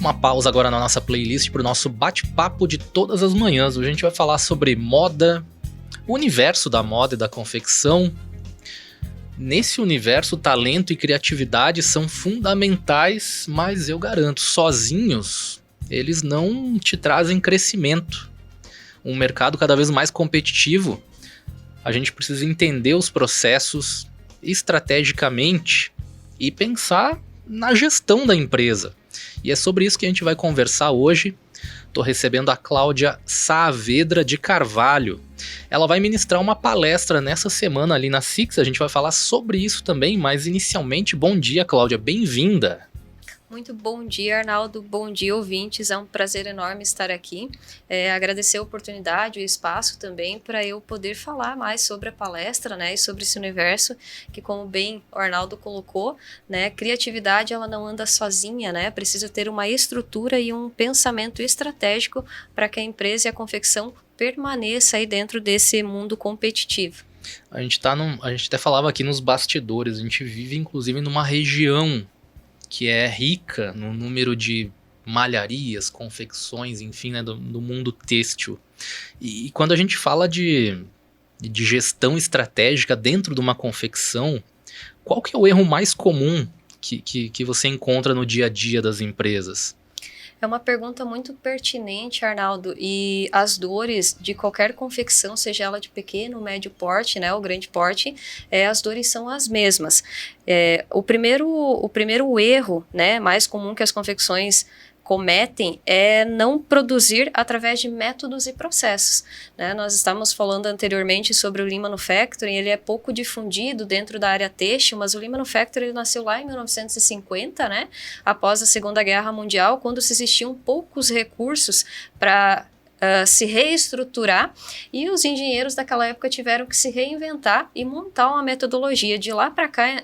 uma pausa agora na nossa playlist para o nosso bate-papo de todas as manhãs. Hoje a gente vai falar sobre moda, o universo da moda e da confecção. Nesse universo, talento e criatividade são fundamentais, mas eu garanto, sozinhos, eles não te trazem crescimento. Um mercado cada vez mais competitivo, a gente precisa entender os processos estrategicamente e pensar na gestão da empresa. E é sobre isso que a gente vai conversar hoje. Estou recebendo a Cláudia Saavedra de Carvalho. Ela vai ministrar uma palestra nessa semana ali na Six. A gente vai falar sobre isso também, mas inicialmente, bom dia, Cláudia, bem-vinda. Muito bom dia, Arnaldo. Bom dia, ouvintes. É um prazer enorme estar aqui. Agradecer a oportunidade, o espaço também, para eu poder falar mais sobre a palestra, né, e sobre esse universo que, como bem o Arnaldo colocou, né, criatividade ela não anda sozinha, né, precisa ter uma estrutura e um pensamento estratégico para que a empresa e a confecção permaneça aí dentro desse mundo competitivo. A gente até falava aqui nos bastidores, a gente vive inclusive numa região que é rica no número de malharias, confecções, enfim, né, do mundo têxtil. E quando a gente fala de gestão estratégica dentro de uma confecção, qual que é o erro mais comum que você encontra no dia a dia das empresas? É uma pergunta muito pertinente, Arnaldo, e as dores de qualquer confecção, seja ela de pequeno, médio porte, né, ou grande porte, as dores são as mesmas. O primeiro erro, né, mais comum que as confecções cometem é não produzir através de métodos e processos, né? Nós estávamos falando anteriormente sobre o Lean Manufacturing, ele é pouco difundido dentro da área têxtil, mas o Lean Manufacturing ele nasceu lá em 1950, né? Após a Segunda Guerra Mundial, quando se existiam poucos recursos para se reestruturar, e os engenheiros daquela época tiveram que se reinventar e montar uma metodologia. De lá para cá,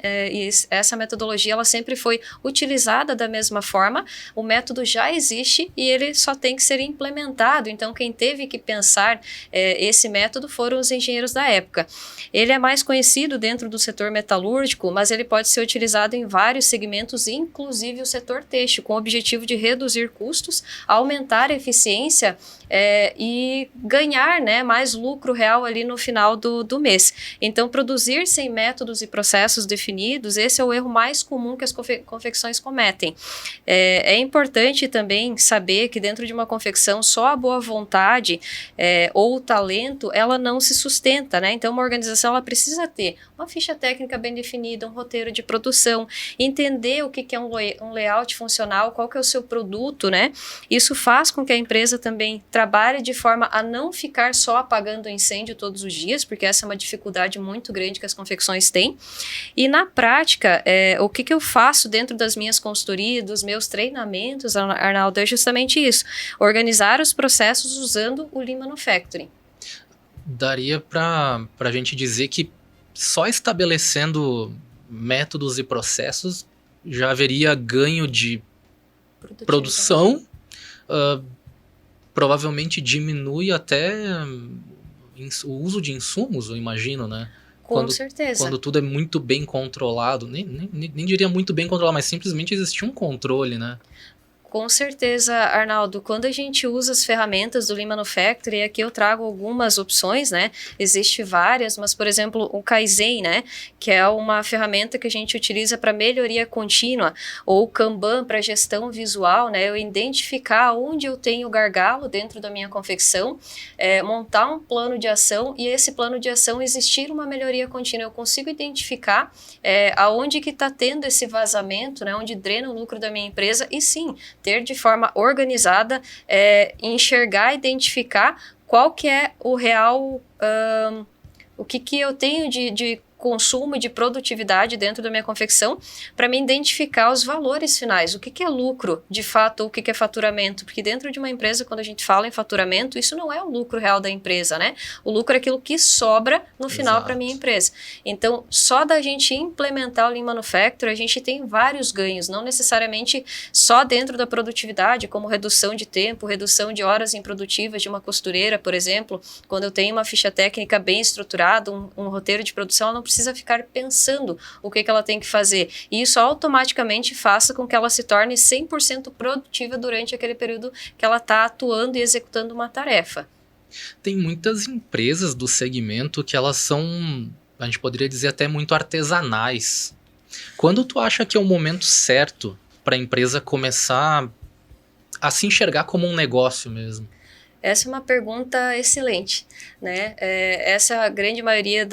essa metodologia ela sempre foi utilizada da mesma forma, o método já existe e ele só tem que ser implementado. Então quem teve que pensar esse método foram os engenheiros da época. Ele é mais conhecido dentro do setor metalúrgico, mas ele pode ser utilizado em vários segmentos, inclusive o setor têxtil, com o objetivo de reduzir custos, aumentar a eficiência e ganhar, né, mais lucro real ali no final do mês. Então, produzir sem métodos e processos definidos, esse é o erro mais comum que as confecções cometem. É importante também saber que dentro de uma confecção, só a boa vontade ou o talento, ela não se sustenta, né? Então, uma organização ela precisa ter uma ficha técnica bem definida, um roteiro de produção, entender o que é um layout funcional, qual que é o seu produto, né? Isso faz com que a empresa também trabalhe de forma a não ficar só apagando incêndio todos os dias, porque essa é uma dificuldade muito grande que as confecções têm. E na prática, o que eu faço dentro das minhas consultorias, dos meus treinamentos, Arnaldo, é justamente isso, organizar os processos usando o Lean Manufacturing. Daria para a gente dizer que só estabelecendo métodos e processos já haveria ganho de produção, provavelmente diminui até o uso de insumos, eu imagino, né? Com certeza. Quando tudo é muito bem controlado, nem diria muito bem controlado, mas simplesmente existe um controle, né? Com certeza, Arnaldo, quando a gente usa as ferramentas do Lean Manufacturing, aqui eu trago algumas opções, né? Existem várias, mas, por exemplo, o Kaizen, né? Que é uma ferramenta que a gente utiliza para melhoria contínua, ou o Kanban para gestão visual, né? Eu identificar onde eu tenho gargalo dentro da minha confecção, montar um plano de ação e esse plano de ação existir uma melhoria contínua. Eu consigo identificar aonde que está tendo esse vazamento, né? Onde drena o lucro da minha empresa e sim, ter de forma organizada, enxergar, identificar qual que é o real, o que eu tenho de consumo e de produtividade dentro da minha confecção, para me identificar os valores finais, o que é lucro, de fato, o que é faturamento, porque dentro de uma empresa, quando a gente fala em faturamento, isso não é o lucro real da empresa, né? O lucro é aquilo que sobra no final para a minha empresa. Então, só da gente implementar o Lean Manufacturing, a gente tem vários ganhos, não necessariamente só dentro da produtividade, como redução de tempo, redução de horas improdutivas de uma costureira, por exemplo, quando eu tenho uma ficha técnica bem estruturada, um roteiro de produção, ela não precisa precisa ficar pensando o que ela tem que fazer. E isso automaticamente faça com que ela se torne 100% produtiva durante aquele período que ela está atuando e executando uma tarefa. Tem muitas empresas do segmento que elas são, a gente poderia dizer, até muito artesanais. Quando tu acha que é o momento certo para a empresa começar a se enxergar como um negócio mesmo? Essa é uma pergunta excelente, né? Essa é a grande maioria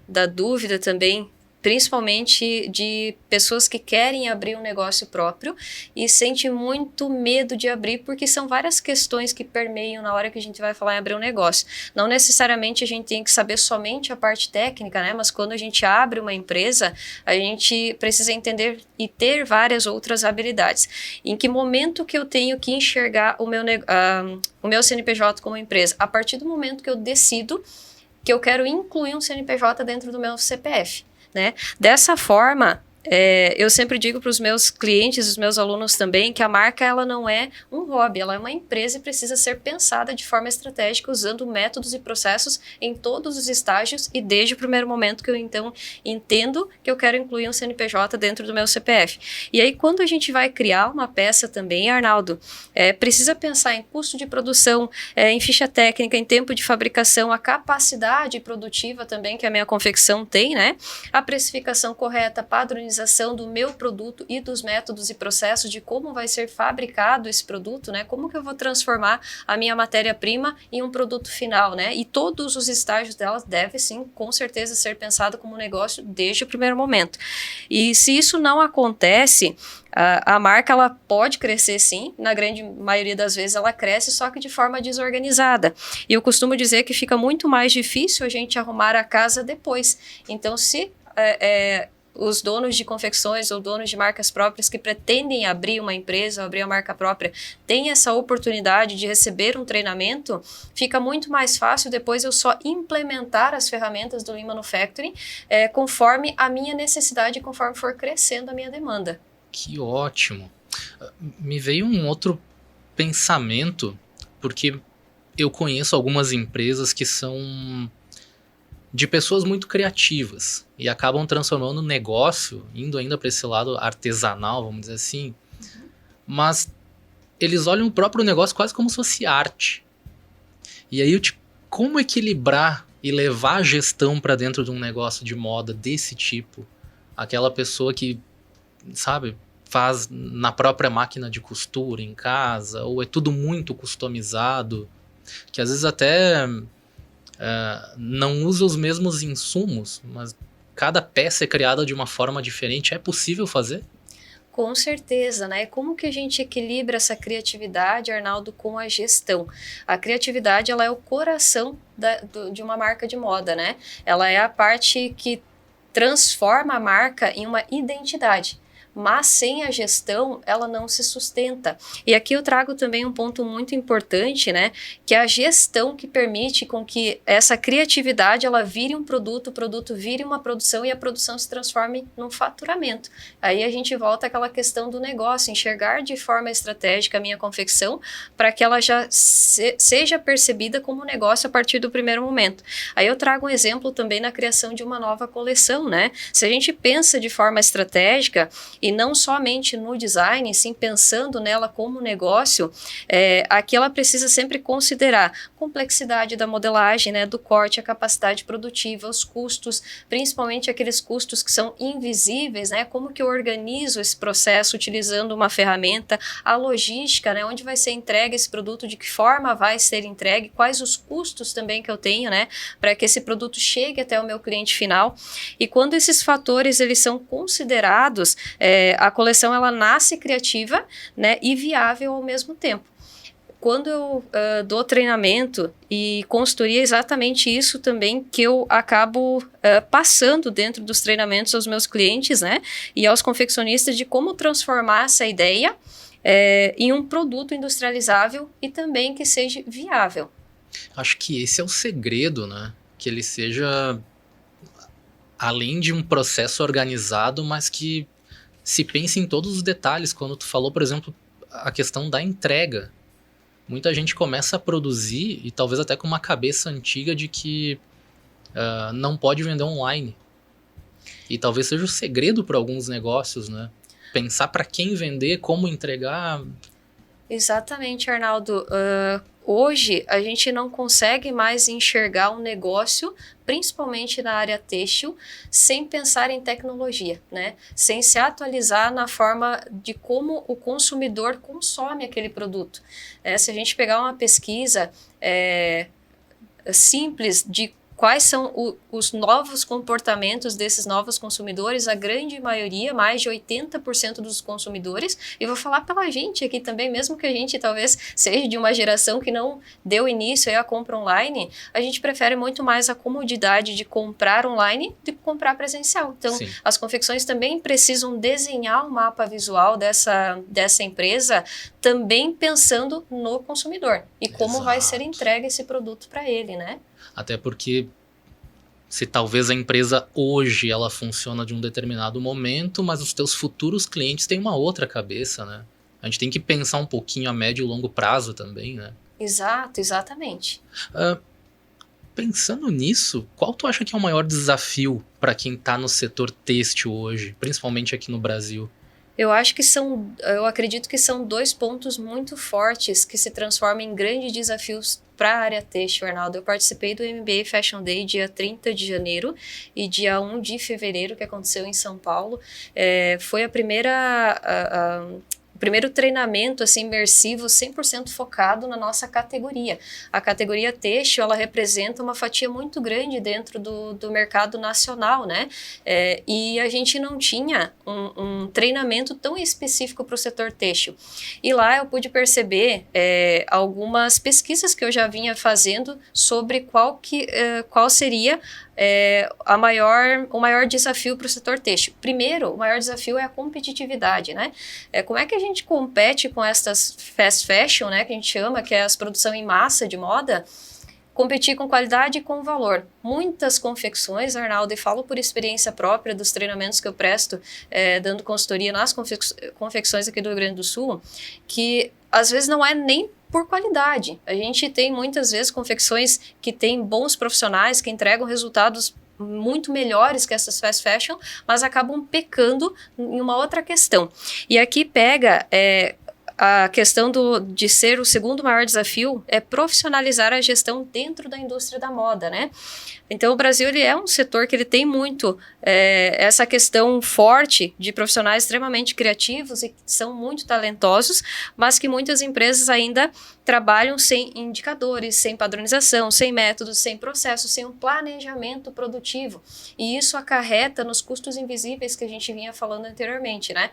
da dúvida também, principalmente de pessoas que querem abrir um negócio próprio e sentem muito medo de abrir, porque são várias questões que permeiam na hora que a gente vai falar em abrir um negócio. Não necessariamente a gente tem que saber somente a parte técnica, né? Mas quando a gente abre uma empresa, a gente precisa entender e ter várias outras habilidades. Em que momento que eu tenho que enxergar o meu CNPJ como empresa? A partir do momento que eu decido que eu quero incluir um CNPJ dentro do meu CPF. Né? Dessa forma, eu sempre digo para os meus clientes, os meus alunos também, que a marca ela não é um hobby, ela é uma empresa e precisa ser pensada de forma estratégica, usando métodos e processos em todos os estágios e desde o primeiro momento que eu então entendo que eu quero incluir um CNPJ dentro do meu CPF. E aí quando a gente vai criar uma peça também, Arnaldo, precisa pensar em custo de produção, em ficha técnica, em tempo de fabricação, a capacidade produtiva também que a minha confecção tem, né? A precificação correta, padronização do meu produto e dos métodos e processos de como vai ser fabricado esse produto, né? Como que eu vou transformar a minha matéria-prima em um produto final, né? E todos os estágios dela devem, sim, com certeza ser pensado como negócio desde o primeiro momento. E se isso não acontece, a marca ela pode crescer sim, na grande maioria das vezes ela cresce, só que de forma desorganizada. E eu costumo dizer que fica muito mais difícil a gente arrumar a casa depois. Então, se os donos de confecções ou donos de marcas próprias que pretendem abrir uma empresa, abrir a marca própria, têm essa oportunidade de receber um treinamento, fica muito mais fácil depois eu só implementar as ferramentas do Lean Manufacturing conforme a minha necessidade, conforme for crescendo a minha demanda. Que ótimo! Me veio um outro pensamento, porque eu conheço algumas empresas que são de pessoas muito criativas e acabam transformando o negócio, indo ainda para esse lado artesanal, vamos dizer assim, mas eles olham o próprio negócio quase como se fosse arte. E aí, como equilibrar e levar a gestão para dentro de um negócio de moda desse tipo? Aquela pessoa que, sabe, faz na própria máquina de costura em casa, ou é tudo muito customizado, que às vezes até não usa os mesmos insumos, mas cada peça é criada de uma forma diferente. É possível fazer? Com certeza, né? Como que a gente equilibra essa criatividade, Arnaldo, com a gestão? A criatividade, ela é o coração de uma marca de moda, né? Ela é a parte que transforma a marca em uma identidade. Mas sem a gestão, ela não se sustenta. E aqui eu trago também um ponto muito importante, né? Que é a gestão que permite com que essa criatividade, ela vire um produto, o produto vire uma produção e a produção se transforme num faturamento. Aí a gente volta àquela questão do negócio, enxergar de forma estratégica a minha confecção para que ela já seja percebida como negócio a partir do primeiro momento. Aí eu trago um exemplo também na criação de uma nova coleção, né? Se a gente pensa de forma estratégica, e não somente no design, sim pensando nela como negócio, aqui ela precisa sempre considerar complexidade da modelagem, né, do corte, a capacidade produtiva, os custos, principalmente aqueles custos que são invisíveis, né, como que eu organizo esse processo utilizando uma ferramenta, a logística, né, onde vai ser entregue esse produto, de que forma vai ser entregue, quais os custos também que eu tenho, né, para que esse produto chegue até o meu cliente final. E quando esses fatores eles são considerados, a coleção ela nasce criativa, né, e viável ao mesmo tempo. Quando eu dou treinamento e consultoria, é exatamente isso também que eu acabo passando dentro dos treinamentos aos meus clientes, né, e aos confeccionistas, de como transformar essa ideia em um produto industrializável e também que seja viável. Acho que esse é o segredo, né, que ele seja além de um processo organizado, mas que se pense em todos os detalhes. Quando tu falou, por exemplo, a questão da entrega. Muita gente começa a produzir e talvez até com uma cabeça antiga de que não pode vender online. E talvez seja o segredo para alguns negócios, né? Pensar para quem vender, como entregar. Exatamente, Arnaldo. Hoje a gente não consegue mais enxergar um negócio, principalmente na área têxtil, sem pensar em tecnologia, né? Sem se atualizar na forma de como o consumidor consome aquele produto. Se a gente pegar uma pesquisa simples de quais são os novos comportamentos desses novos consumidores, a grande maioria, mais de 80% dos consumidores, e vou falar pela gente aqui também, mesmo que a gente talvez seja de uma geração que não deu início à compra online, a gente prefere muito mais a comodidade de comprar online do que comprar presencial. Então, Sim. As confecções também precisam desenhar um mapa visual dessa empresa, também pensando no consumidor e como vai ser entregue esse produto para ele, né? Até porque se talvez a empresa hoje ela funciona de um determinado momento, mas os teus futuros clientes têm uma outra cabeça, né? A gente tem que pensar um pouquinho a médio e longo prazo também, né? Exato, exatamente. Pensando nisso, qual tu acha que é o maior desafio para quem está no setor têxtil hoje, principalmente aqui no Brasil? Eu acredito que são 2 pontos muito fortes que se transformam em grandes desafios para a área têxtil, Arnaldo. Eu participei do MBA Fashion Day dia 30 de janeiro e dia 1 de fevereiro, que aconteceu em São Paulo. Foi o primeiro treinamento assim, imersivo 100% focado na nossa categoria. A categoria têxtil, ela representa uma fatia muito grande dentro do mercado nacional, né? E a gente não tinha um treinamento tão específico para o setor têxtil. E lá eu pude perceber algumas pesquisas que eu já vinha fazendo sobre qual seria o maior desafio para o setor têxtil. Primeiro, o maior desafio é a competitividade, né? Como é que a gente compete com essas fast fashion, né, que a gente chama, que é as produção em massa de moda, competir com qualidade e com valor. Muitas confecções, Arnaldo, e falo por experiência própria dos treinamentos que eu presto, dando consultoria nas confecções aqui do Rio Grande do Sul, que às vezes não é nem por qualidade. A gente tem muitas vezes confecções que têm bons profissionais, que entregam resultados muito melhores que essas fast fashion, mas acabam pecando em uma outra questão. E aqui pega a questão de ser o segundo maior desafio é profissionalizar a gestão dentro da indústria da moda, né? Então, o Brasil ele é um setor que ele tem muito essa questão forte de profissionais extremamente criativos e que são muito talentosos, mas que muitas empresas ainda trabalham sem indicadores, sem padronização, sem métodos, sem processos, sem um planejamento produtivo. E isso acarreta nos custos invisíveis que a gente vinha falando anteriormente, né?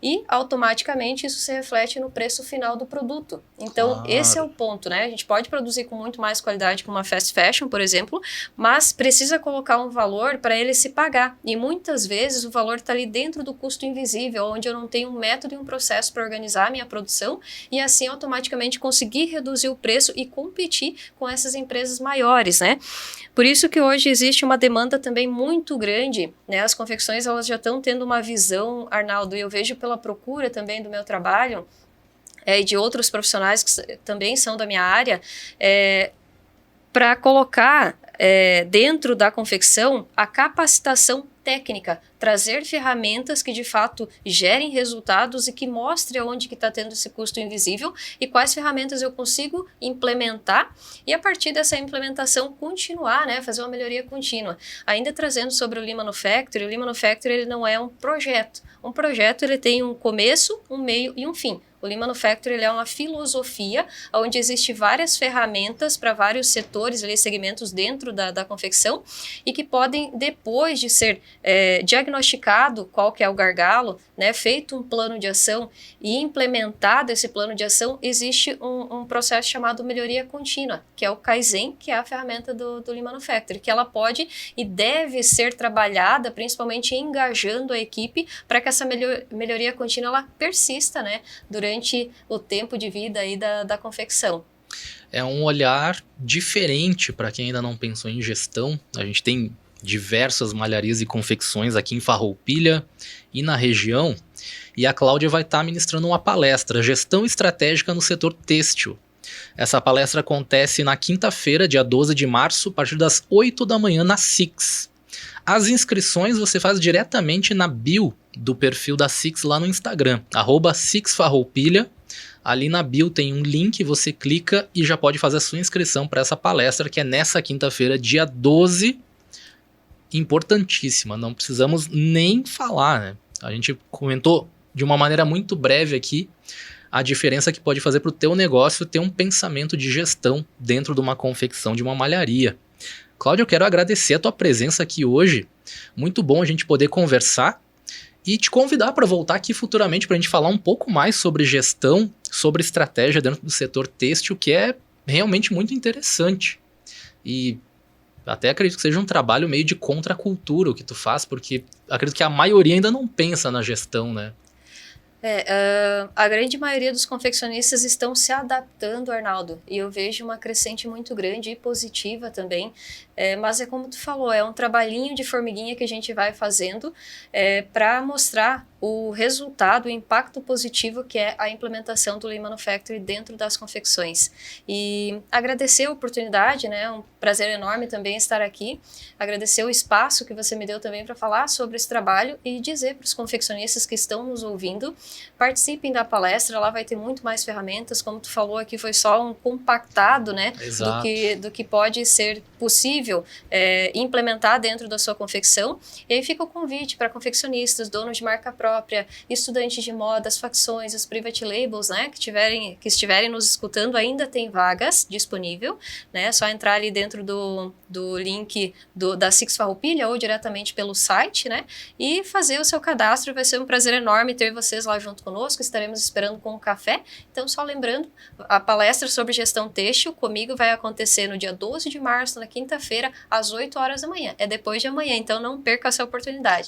E, automaticamente, isso se reflete no preço final do produto. Então, Esse é o ponto, né? A gente pode produzir com muito mais qualidade que uma fast fashion, por exemplo, mas precisa colocar um valor para ele se pagar. E muitas vezes o valor está ali dentro do custo invisível, onde eu não tenho um método e um processo para organizar a minha produção e assim automaticamente conseguir reduzir o preço e competir com essas empresas maiores, né? Por isso que hoje existe uma demanda também muito grande, né? As confecções elas já estão tendo uma visão, Arnaldo, e eu vejo pela procura também do meu trabalho e de outros profissionais que também são da minha área, para colocar dentro da confecção a capacitação técnica, trazer ferramentas que de fato gerem resultados e que mostrem onde que está tendo esse custo invisível e quais ferramentas eu consigo implementar e a partir dessa implementação continuar, né, fazer uma melhoria contínua. Ainda trazendo sobre o Lean Manufacturing, o Lean Manufacturing ele não é um projeto. Um projeto ele tem um começo, um meio e um fim. O Lean Manufacturing ele é uma filosofia onde existem várias ferramentas para vários setores, segmentos dentro da confecção e que podem, depois de ser diagnosticado qual que é o gargalo, né, feito um plano de ação e implementado esse plano de ação, existe um processo chamado melhoria contínua, que é o Kaizen, que é a ferramenta do Lean Manufacturing, que ela pode e deve ser trabalhada, principalmente engajando a equipe, para que essa melhoria contínua ela persista, né, durante o tempo de vida aí da confecção. É um olhar diferente para quem ainda não pensou em gestão. A gente tem diversas malharias e confecções aqui em Farroupilha e na região, e a Cláudia vai estar ministrando uma palestra, Gestão Estratégica no Setor Têxtil. Essa palestra acontece na quinta-feira, dia 12 de março, a partir das 8 da manhã, na SIX. As inscrições você faz diretamente na bio do perfil da Six lá no Instagram, @sixfarroupilha. Ali na bio tem um link, você clica e já pode fazer a sua inscrição para essa palestra, que é nessa quinta-feira, dia 12. Importantíssima, não precisamos nem falar, né? A gente comentou de uma maneira muito breve aqui a diferença que pode fazer para o teu negócio ter um pensamento de gestão dentro de uma confecção de uma malharia. Cláudio, eu quero agradecer a tua presença aqui hoje. Muito bom a gente poder conversar e te convidar para voltar aqui futuramente para a gente falar um pouco mais sobre gestão, sobre estratégia dentro do setor têxtil, que é realmente muito interessante. E até acredito que seja um trabalho meio de contracultura o que tu faz, porque acredito que a maioria ainda não pensa na gestão, né? A grande maioria dos confeccionistas estão se adaptando, Arnaldo, e eu vejo uma crescente muito grande e positiva também, mas é como tu falou, é um trabalhinho de formiguinha que a gente vai fazendo para mostrar o resultado, o impacto positivo que é a implementação do Lean Manufacturing dentro das confecções. E agradecer a oportunidade, né? Um prazer enorme também estar aqui, agradecer o espaço que você me deu também para falar sobre esse trabalho e dizer para os confeccionistas que estão nos ouvindo, participem da palestra, lá vai ter muito mais ferramentas, como tu falou aqui, foi só um compactado, né? Do que pode ser possível implementar dentro da sua confecção. E aí fica o convite para confeccionistas, donos de marca própria, estudantes de moda, as facções, os private labels, né, que estiverem nos escutando, ainda tem vagas disponível, né, é só entrar ali dentro do link da Six Farroupilha ou diretamente pelo site, né, e fazer o seu cadastro. Vai ser um prazer enorme ter vocês lá junto conosco, estaremos esperando com um café. Então, só lembrando, a palestra sobre gestão têxtil comigo vai acontecer no dia 12 de março, na quinta-feira, às 8 horas da manhã. É depois de amanhã, então não perca essa oportunidade.